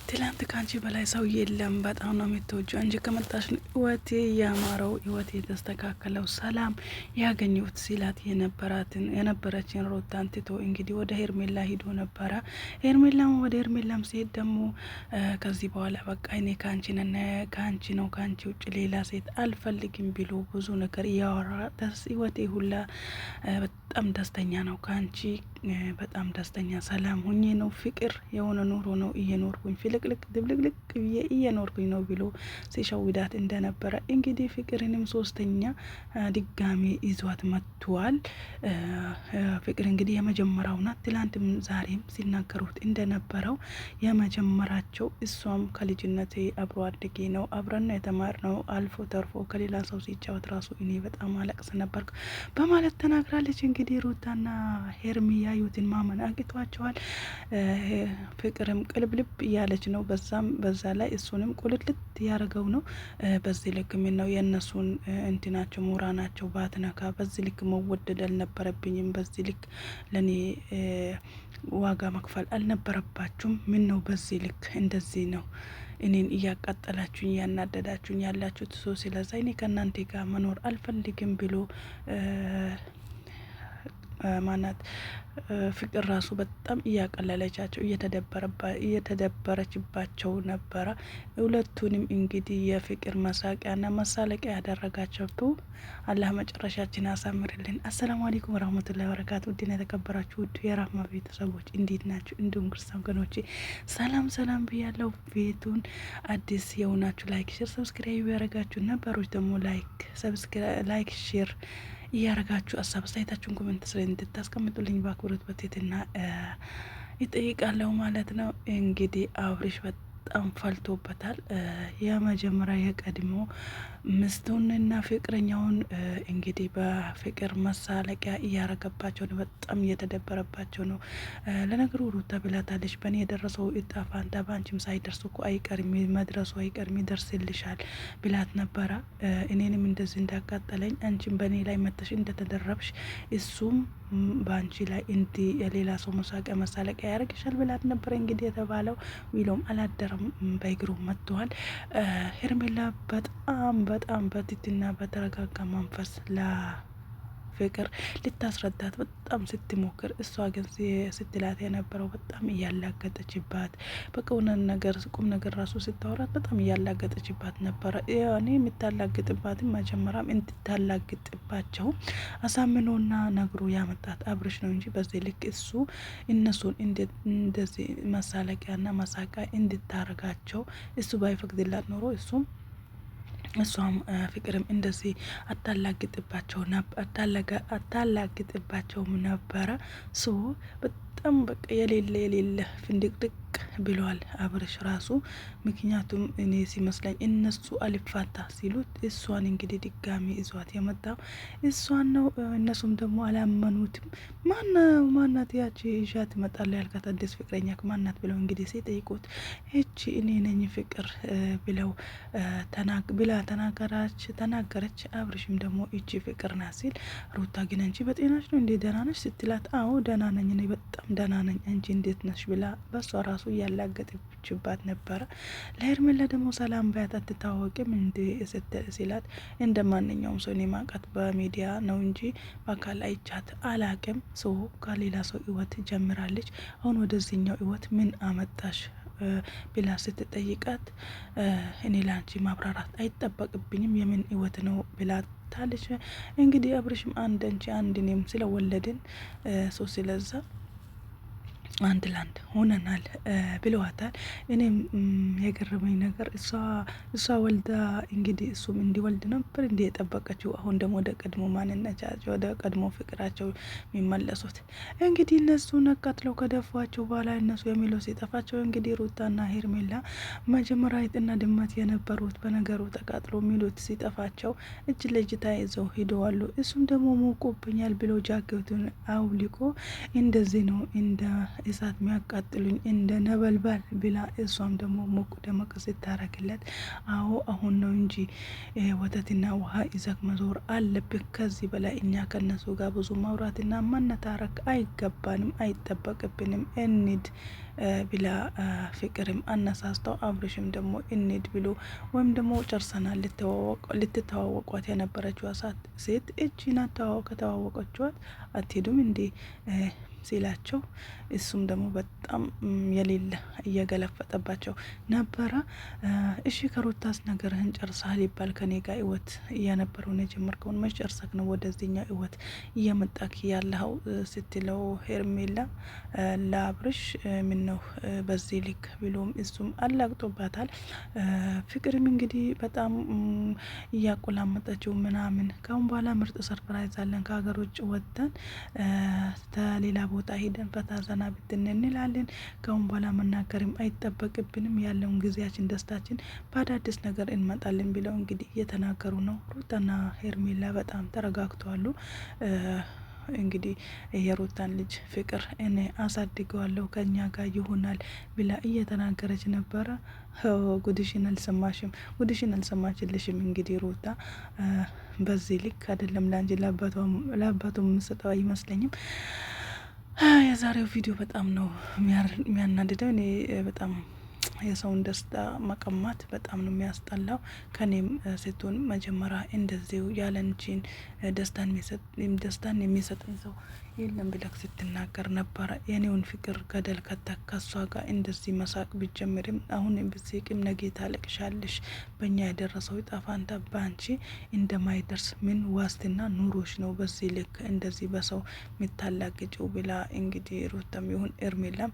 ትላንት ካንቺ በላይ ሰው የለም። በጣም ነው የምትወጂው። አንቺ ከመጣሽ ህይወቴ ያማረው፣ ህይወቴ የተስተካከለው፣ ሰላም ያገኘሁት ሲላት የነበረችን ሩታን ትቶ እንግዲህ ወደ ሄርሜላ ሂዶ ነበረ። ሄርሜላም ወደ ሄርሜላም ሲሄድ ደግሞ ከዚህ በኋላ በቃ እኔ ካንቺ ነው ካንቺ ውጭ ሌላ ሴት አልፈልግም ቢሎ ብዙ ነገር እያወራ ህይወቴ ሁላ በጣም ደስተኛ ነው ካንቺ በጣም ደስተኛ ሰላም ሁኜ ነው ፍቅር የሆነ ኑሮ ነው እየኖርኩኝ ፍልቅልቅ ድብልቅልቅ ብዬ እየኖርኩኝ ነው ብሎ ሲሸውዳት እንደነበረ እንግዲህ ፍቅርንም ሶስተኛ ድጋሚ ይዟት መጥቷል። ፍቅር እንግዲህ የመጀመሪያው ናት። ትላንትም ዛሬም ሲናገሩት እንደነበረው የመጀመራቸው እሷም ከልጅነቴ አብሮ አድጌ ነው አብረን የተማርነው አልፎ ተርፎ ከሌላ ሰው ሲጫወት ራሱ እኔ በጣም አለቅስ ነበር በማለት ተናግራለች። እንግዲህ ሩታና ሄርሚ ያዩትን ማመን አቅቷቸዋል። ፍቅርም ቅልብልብ እያለች ነው። በዛ ላይ እሱንም ቁልልት ያደረገው ነው። በዚህ ልክ ምን ነው የእነሱን እንትናቸው ሙራናቸው ባትነካ። በዚህ ልክ መወደድ አልነበረብኝም። በዚህ ልክ ለኔ ዋጋ መክፈል አልነበረባችሁም። ምን ነው በዚህ ልክ እንደዚህ ነው እኔን እያቃጠላችሁኝ እያናደዳችሁኝ ያላችሁት ሰው። ስለዛ እኔ ከእናንተ ጋር መኖር አልፈልግም ብሎ ማናት ፍቅር ራሱ በጣም እያቀለለቻቸው እየተደበረችባቸው ነበረ። ሁለቱንም እንግዲህ የፍቅር መሳቂያና መሳለቂያ ያደረጋቸው። አላህ መጨረሻችን አሳምርልን። አሰላሙ አለይኩም ወራህመቱላሂ ወበረካቱ። ውድና የተከበራችሁ ውድ የራህማ ቤተሰቦች እንዴት ናችሁ? እንዲሁም ክርስቲያን ወገኖቼ ሰላም ብያለሁ። ቤቱን አዲስ የሆናችሁ ላይክ፣ ሼር፣ ሰብስክራይብ ያደረጋችሁ ነበሮች ደግሞ ላይክ ሼር እያረጋችሁ ሀሳብ አስተያየታችሁን ኮሜንት ስለ እንድታስቀምጡልኝ በአክብሮት በትህትና ይጠይቃለሁ ማለት ነው። እንግዲህ አብርሽ በጣም ፈልቶበታል። የመጀመሪያ የቀድሞ ሚስቱንና ፍቅረኛውን እንግዲህ በፍቅር መሳለቂያ እያረገባቸው ነው። በጣም እየተደበረባቸው ነው። ለነገሩ ሩታ ብላታለች፣ በእኔ የደረሰው እጣ ፋንታ በአንቺም ሳይደርስ እኮ አይቀርም መድረሱ አይቀርም ይደርስልሻል ብላት ነበረ። እኔንም እንደዚህ እንዳቃጠለኝ አንቺም በእኔ ላይ መተሽ እንደተደረብሽ እሱም በአንቺ ላይ እንዲህ የሌላ ሰው መሳለቂያ ያደርግሻል ብላት ነበረ። እንግዲህ የተባለው ዊሎም አላደረም፣ በእግሩ መጥተዋል። ሄርሜላ በጣም በትትና በተረጋጋ መንፈስ ለፍቅር ልታስረዳት በጣም ስትሞክር፣ እሷ ግን ስትላት የነበረው በጣም እያላገጠችባት፣ በቃ ቁም ነገር ራሱ ስታወራት በጣም እያላገጠችባት ነበረ። እኔ የምታላግጥባትም መጀመሪያም እንድታላግጥባቸው አሳምኖና ነግሮ ያመጣት አብርሽ ነው እንጂ በዚህ ልክ እሱ እነሱን እንደዚህ መሳለቂያና መሳቂያ እንድታረጋቸው እሱ ባይፈቅድላት ኖሮ እሷም ፍቅርም እንደዚህ አታላግጥባቸውም ነበረ። በጣም በቃ የሌለ ፍንድቅድቅ ብለዋል አብርሽ ራሱ። ምክንያቱም እኔ ሲመስለኝ እነሱ አልፋታ ሲሉት እሷን እንግዲህ ድጋሚ ይዟት የመጣው እሷን ነው። እነሱም ደግሞ አላመኑትም። ማናት ያቺ ይዣት እመጣለሁ ያልካት አዲስ ፍቅረኛ ማናት ብለው እንግዲህ ሲጠይቁት እቺ እኔ ነኝ ፍቅር ብለው ተናገረች። አብርሽም ደግሞ እቺ ፍቅር ናት ሲል፣ ሩታ ግን አንቺ በጤናች ነው እንዴ ደህና ነሽ ስትላት፣ አዎ ደህና ነኝ እኔ በጣም ደህና ነኝ አንቺ እንዴት ነሽ ብላ በሷ ራሱ እያላገጠችባት ነበረ። ለሄርሜላ ደግሞ ሰላም ባያት አትታወቂም እንዴ ሲላት፣ እንደ ማንኛውም ሰው እኔ ማውቃት በሚዲያ ነው እንጂ በአካል አይቻት አላቅም። ሰው ከሌላ ሰው ህይወት ጀምራለች። አሁን ወደዚህኛው ህይወት ምን አመጣሽ ብላ ስትጠይቃት፣ እኔ ላንቺ ማብራራት አይጠበቅብኝም የምን ህይወት ነው ብላ ታለች። እንግዲህ አብርሽም አንድ አንቺ አንድ እኔም ስለወለድን ስለዛ አንድ ላንድ ሆነናል ብለዋታል። እኔም የገረመኝ ነገር እሷ ወልዳ እንግዲህ እሱም እንዲወልድ ነበር እንዲ የጠበቀችው። አሁን ደግሞ ወደ ቀድሞ ማንነታቸው ወደ ቀድሞ ፍቅራቸው የሚመለሱት እንግዲህ እነሱ ነቃትለው ከደፏቸው በኋላ እነሱ የሚለው ሲጠፋቸው እንግዲህ ሩታና ሄርሜላ መጀመሪያ አይጥና ድመት የነበሩት በነገሩ ተቃጥሎ የሚሉት ሲጠፋቸው እጅ ለእጅ ተያይዘው ሂደዋሉ። እሱም ደግሞ ሞቆብኛል ብሎ ጃኬቱን አውልቆ እንደዚህ ነው እሳት የሚያቃጥሉኝ እንደ ነበልባል ብላ እሷም ደግሞ ሞቅ ደመቅ ስታረግለት አዎ አሁን ነው እንጂ ወተትና ውሃ ይዘክ መዞር አለብህ። ከዚህ በላይ እኛ ከነሱ ጋር ብዙ ማውራትና ማነታረክ አይገባንም፣ አይጠበቅብንም። እንድ ብላ ፍቅርም አነሳስተው አብርሽም ደግሞ እንድ ብሎ ወይም ደግሞ ጨርሰናል ልትተዋወቋት የነበረችው ሴት እጅና ከተዋወቀችዋት አትሄዱም እንዴ ሲላቸው እሱም ደግሞ በጣም የሌለ እየገለፈጠባቸው ነበረ። እሺ ከሩታስ ነገርህን ጨርሰሃል ይባል ከኔ ጋር ህይወት እያነበረውን የጀመርከውን መች ጨርሰክ ነው ወደዚህኛው ህይወት እየመጣክ ያለኸው ስትለው ሄርሜላ ለአብርሽ ምን ነው በዚህ ልክ ብሎም እሱም አላግጦባታል። ፍቅርም እንግዲህ በጣም እያቆላመጠችው ምናምን ካሁን በኋላ ምርጥ ሰርፕራይዝ አለን ከሀገር ውጭ ወጥተን ከሌላ ቦታ ሄደን ፈታ ዘና ብትን እንላለን። ካሁን በኋላ መናገርም አይጠበቅብንም። ያለውን ጊዜያችን ደስታችን በአዳዲስ ነገር እንመጣለን ብለው እንግዲህ እየተናገሩ ነው። ሩታና ሄርሜላ በጣም ተረጋግተዋሉ። እንግዲህ የሩታን ልጅ ፍቅር እኔ አሳድገዋለሁ ከኛ ጋር ይሆናል ብላ እየተናገረች ነበረ። ጉድሽን አልሰማሽም፣ ጉድሽን አልሰማችልሽም። እንግዲህ ሩታ በዚህ ልክ አይደለም ለአንቺ ለአባቱ የምሰጠው አይመስለኝም። የዛሬው ቪዲዮ በጣም ነው የሚያናድደው። እኔ በጣም የሰውን ደስታ መቀማት በጣም ነው የሚያስጠላው። ከኔም ስትሆን መጀመሪያ እንደዚሁ ያለንቺን ደስታን የሚሰጠኝ ሰው የለም ብለክ ስትናገር ነበረ። የኔውን ፍቅር ገደል ከተክ ከሷ ጋር እንደዚህ መሳቅ ብጀምርም አሁን ብትስቂም ነገ ታለቅሻለሽ። በእኛ የደረሰው ጣፋንታ በአንቺ እንደማይደርስ ምን ዋስትና ኑሮች ነው በዚህ ልክ እንደዚህ በሰው የሚታላግጭው ብላ እንግዲህ ሩታም ይሁን ኤርሜላም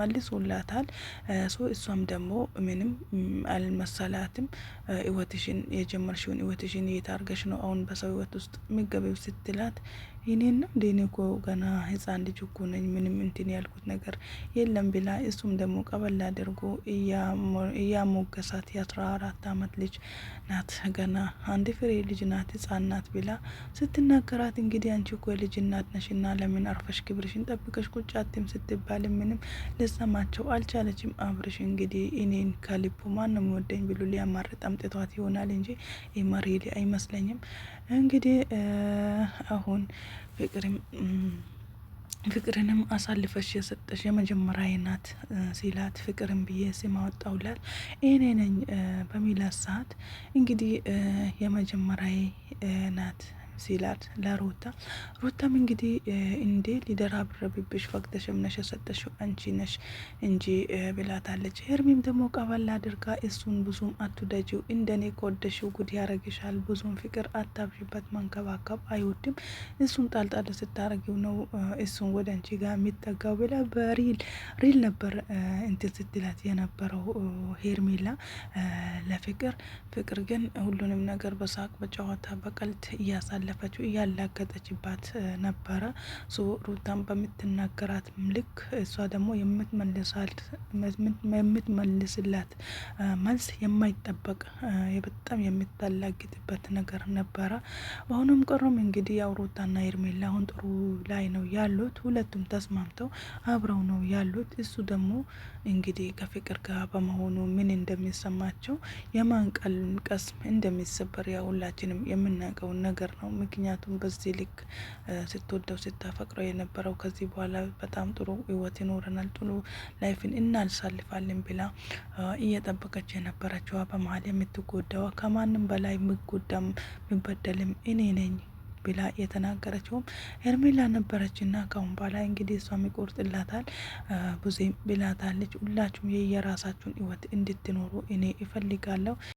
መልሶላታል። እሷም ደግሞ ምንም አልመሰላትም። ህይወትሽን የጀመርሽውን ህይወትሽን የታርገሽ ነው አሁን በሰው ህይወት ውስጥ የሚገበው ስትላት ይኔን ነው እንዴ እኔ እኮ ገና ህፃን ልጅ እኮ ነኝ ምንም እንትን ያልኩት ነገር የለም ብላ እሱም ደግሞ ቀበል አድርጎ እያሞገሳት የ14 አመት ልጅ ናት ገና አንድ ፍሬ ልጅ ናት ህፃን ናት ብላ ስትናገራት እንግዲህ አንቺ እኮ የልጅ እናት ነሽና ለምን አርፈሽ ክብርሽን ጠብቀሽ ቁጭ አትይም ስትባል ምንም ልሰማቸው አልቻለችም። አብርሽ እንግዲህ እኔን ከልቡ ማንም ወደኝ ብሎ ሊያማርጥ አምጥቷት ይሆናል እንጂ ይመሪሊ አይመስለኝም። እንግዲህ አሁን ፍቅርንም አሳልፈሽ የሰጠሽ የመጀመሪያ ናት ሲላት ፍቅርን ብዬ ስም አወጣውላት እኔ ነኝ በሚላት ሰዓት እንግዲህ የመጀመሪያ ናት ሲላት ሩታም እንግዲህ እንዴ ሊደራብረብብሽ ፈቅደሽም ነሽ የሰጠሽው አንቺ ነሽ እንጂ ብላታለች። ሄርሚም ደግሞ ቀበል አድርጋ እሱን ብዙም አትውደጂው፣ እንደኔ ከወደሽው ጉድ ያረግሻል፣ ብዙም ፍቅር አታብዥበት፣ መንከባከብ አይወድም፣ እሱን ጣልጣል ስታረጊው ነው እሱን ወደ አንቺ ጋር የሚጠጋው ብላ በሪል ነበር እንትን ስትላት የነበረው ሄርሜላ ፍቅር ግን ሁሉንም ነገር በሳቅ በጨዋታ በቀልድ እያሳለፈችው እያላገጠችባት ነበረ። ሩታን በምትናገራት ልክ እሷ ደግሞ የምትመልስላት መልስ የማይጠበቅ በጣም የምታላግጥበት ነገር ነበረ። አሁንም ቀሮም እንግዲህ ያው ሩታና ሄርሜላ አሁን ጥሩ ላይ ነው ያሉት። ሁለቱም ተስማምተው አብረው ነው ያሉት። እሱ ደግሞ እንግዲህ ከፍቅር ጋር በመሆኑ ምን እንደሚሰማቸው የማንቀል ቀስም እንደሚሰበር ያው ሁላችንም የምናውቀው ነገር ነው። ምክንያቱም በዚህ ልክ ስትወደው ስታፈቅረው የነበረው ከዚህ በኋላ በጣም ጥሩ ህይወት ይኖረናል፣ ጥሩ ላይፍን እናሳልፋለን ብላ እየጠበቀች የነበረችዋ በመሀል የምትጎዳዋ ከማንም በላይ የምጎዳም የምበደልም እኔ ነኝ ብላ የተናገረችውም ሄርሜላ ነበረችና ካሁን በኋላ እንግዲህ እሷም ይቆርጥላታል ብዙም ብላታለች። ሁላችሁም የየራሳችሁን ህይወት እንድትኖሩ እኔ እፈልጋለሁ።